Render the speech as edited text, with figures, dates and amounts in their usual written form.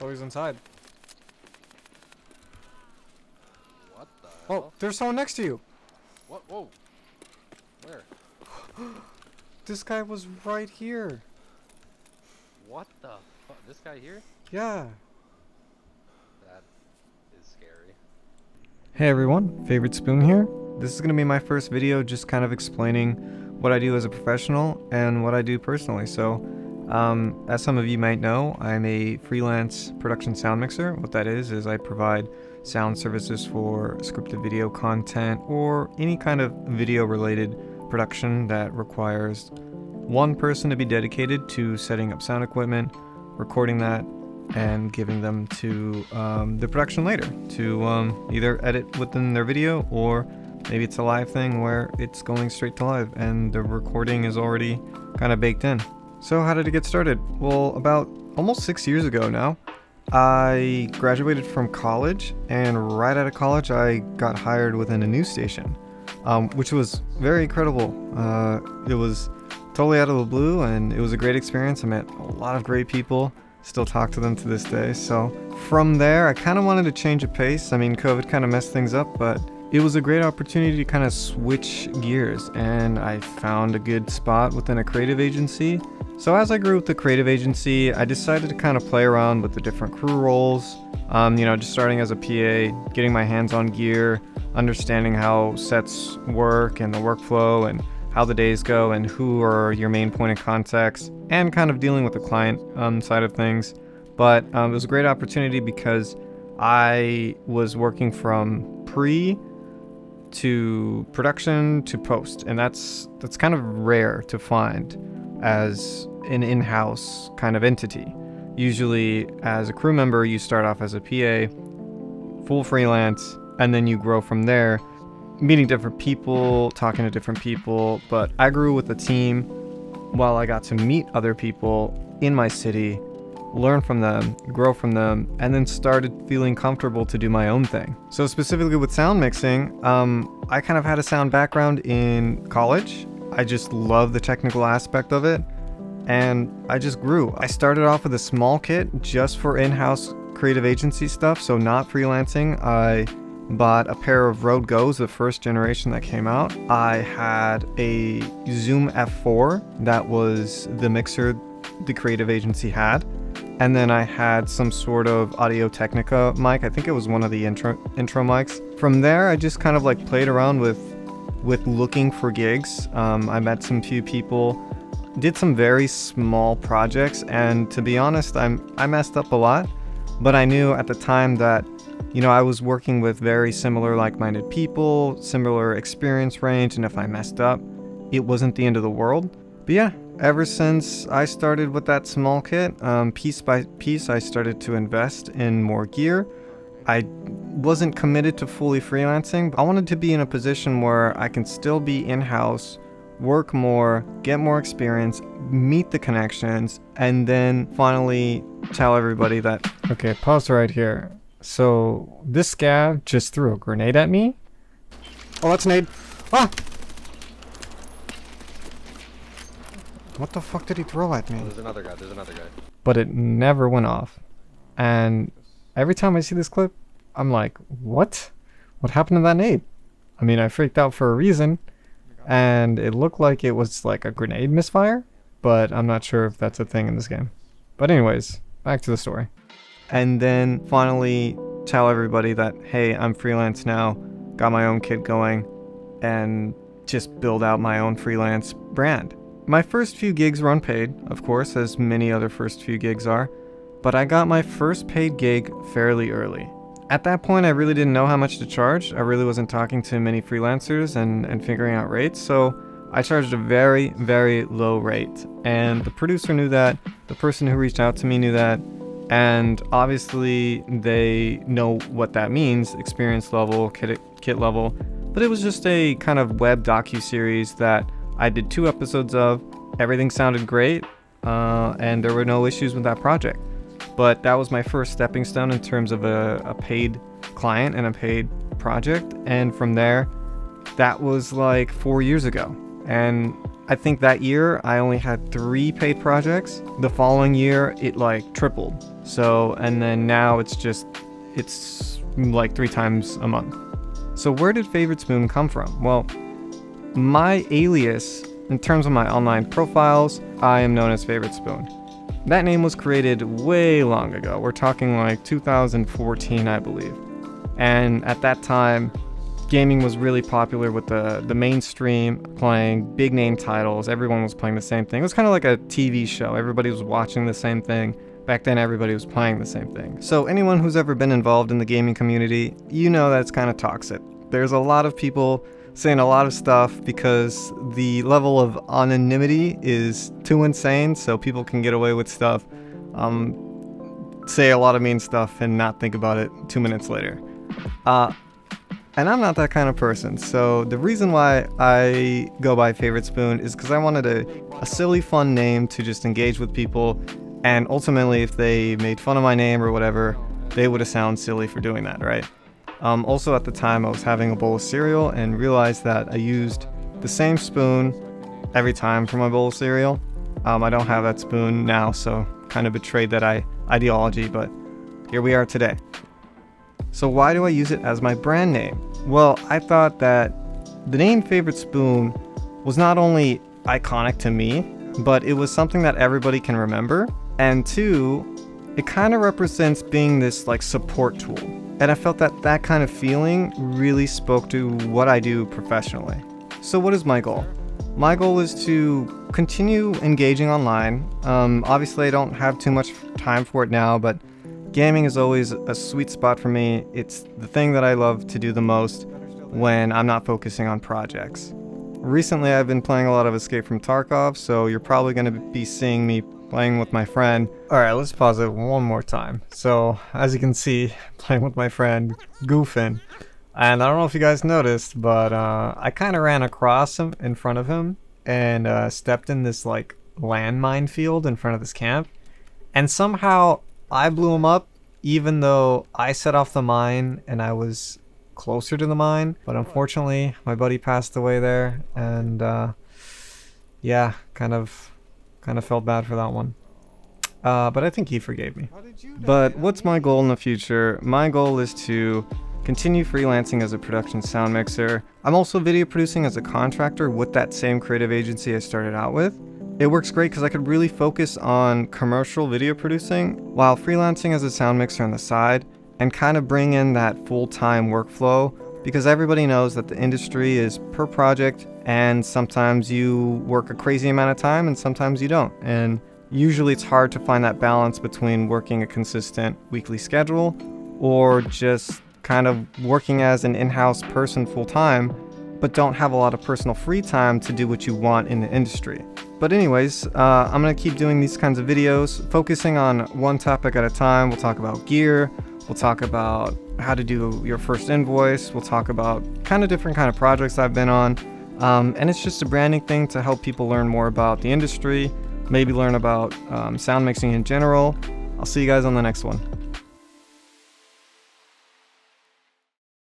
Oh, he's inside. What the Oh, hell? there's someone next to you. What? Whoa. Where? This guy was right here. What the fuck? This guy here? Yeah. That is scary. Hey everyone, Favorite Spoon here. This is going to be my first video just kind of explaining what I do as a professional and what I do personally. So, as some of you might know, I'm a freelance production sound mixer. What that is I provide sound services for scripted video content or any kind of video related production that requires one person to be dedicated to setting up sound equipment, recording that, and giving them to the production later to either edit within their video, or maybe it's a live thing where it's going straight to live and the recording is already kind of baked in. So how did it get started? Well, about almost 6 years ago now, I graduated from college, and right out of college I got hired within a news station, which was very incredible. It was totally out of the blue, and it was a great experience. I met a lot of great people, still talk to them to this day. So from there, I kind of wanted to change of pace. I mean, COVID kind of messed things up, but it was a great opportunity to kind of switch gears, and I found a good spot within a creative agency. So as I grew with the creative agency, I decided to kind of play around with the different crew roles, just starting as a PA, getting my hands on gear, understanding how sets work and the workflow and how the days go and who are your main point of contacts, and kind of dealing with the client side of things. But it was a great opportunity because I was working from pre to production to post, and that's kind of rare to find as an in-house kind of entity. Usually as a crew member, you start off as a PA, full freelance, and then you grow from there, meeting different people, talking to different people. But I grew with the team while I got to meet other people in my city, learn from them, grow from them, and then started feeling comfortable to do my own thing. So specifically with sound mixing, I kind of had a sound background in college. I just love the technical aspect of it, and I just grew. I started off with a small kit just for in-house creative agency stuff, so not freelancing. I bought a pair of Rode Go's, the first generation that came out. I had a Zoom F4, that was the mixer the creative agency had. And then I had some sort of Audio Technica mic. I think it was one of the intro mics. From there, I just kind of like played around with looking for gigs. I met some few people, did some very small projects, and to be honest, I messed up a lot, but I knew at the time that, I was working with very similar like-minded people, similar experience range, and if I messed up, it wasn't the end of the world. But yeah, ever since I started with that small kit, piece by piece, I started to invest in more gear. I wasn't committed to fully freelancing, but I wanted to be in a position where I can still be in-house, work more, get more experience, meet the connections, and then finally tell everybody that... Okay, pause right here. So this scav just threw a grenade at me. Oh, that's an aid. Ah! What the fuck did he throw at me? Oh, there's another guy. But it never went off. And every time I see this clip, I'm like, what? What happened to that nade? I mean, I freaked out for a reason, and it looked like it was like a grenade misfire, but I'm not sure if that's a thing in this game. But anyways, back to the story. And then finally tell everybody that, hey, I'm freelance now, got my own kit going, and just build out my own freelance brand. My first few gigs were unpaid, of course, as many other first few gigs are, but I got my first paid gig fairly early. At that point, I really didn't know how much to charge. I really wasn't talking to many freelancers and figuring out rates, so I charged a very, very low rate. And the producer knew that, the person who reached out to me knew that, and obviously they know what that means, experience level, kit level. But it was just a kind of web docu-series that I did 2 episodes of. Everything sounded great, and there were no issues with that project. But that was my first stepping stone in terms of a paid client and a paid project. And from there, that was like 4 years ago. And I think that year I only had 3 paid projects. The following year, it like tripled. So, and then now it's like 3 times a month. So where did Favorite Spoon come from? Well, my alias, in terms of my online profiles, I am known as Favorite Spoon. That name was created way long ago. We're talking like 2014, I believe. And at that time, gaming was really popular with the mainstream playing big name titles. Everyone was playing the same thing. It was kind of like a TV show. Everybody was watching the same thing. Back then, everybody was playing the same thing. So anyone who's ever been involved in the gaming community, you know that it's kind of toxic. There's a lot of people saying a lot of stuff because the level of anonymity is too insane, so people can get away with stuff, say a lot of mean stuff and not think about it 2 minutes later. And I'm not that kind of person, so the reason why I go by Favorite Spoon is because I wanted a silly, fun name to just engage with people, and ultimately if they made fun of my name or whatever, they would have sounded silly for doing that, right? Also at the time I was having a bowl of cereal and realized that I used the same spoon every time for my bowl of cereal. I don't have that spoon now, so kind of betrayed that ideology, but here we are today. So why do I use it as my brand name? Well, I thought that the name Favorite Spoon was not only iconic to me, but it was something that everybody can remember, and 2, it kind of represents being this like support tool. And I felt that that kind of feeling really spoke to what I do professionally. So what is my goal? My goal is to continue engaging online. Obviously I don't have too much time for it now, but gaming is always a sweet spot for me. It's the thing that I love to do the most when I'm not focusing on projects. Recently I've been playing a lot of Escape From Tarkov, so you're probably going to be seeing me playing with my friend. Alright, let's pause it one more time. So, as you can see, playing with my friend, goofing. And I don't know if you guys noticed, but I kind of ran across him in front of him and stepped in this like landmine field in front of this camp. And somehow I blew him up, even though I set off the mine and I was closer to the mine. But unfortunately, my buddy passed away there, and yeah, kind of felt bad for that one. But I think he forgave me. But what's my goal in the future? My goal is to continue freelancing as a production sound mixer. I'm also video producing as a contractor with that same creative agency I started out with. It works great because I could really focus on commercial video producing while freelancing as a sound mixer on the side, and kind of bring in that full-time workflow, because everybody knows that the industry is per project, and sometimes you work a crazy amount of time and sometimes you don't. And usually it's hard to find that balance between working a consistent weekly schedule or just kind of working as an in-house person full-time, but don't have a lot of personal free time to do what you want in the industry. But anyways, I'm going to keep doing these kinds of videos, focusing on one topic at a time. We'll talk about gear, we'll talk about how to do your first invoice, we'll talk about kind of different kind of projects I've been on. And it's just a branding thing to help people learn more about the industry, maybe learn about sound mixing in general. I'll see you guys on the next one.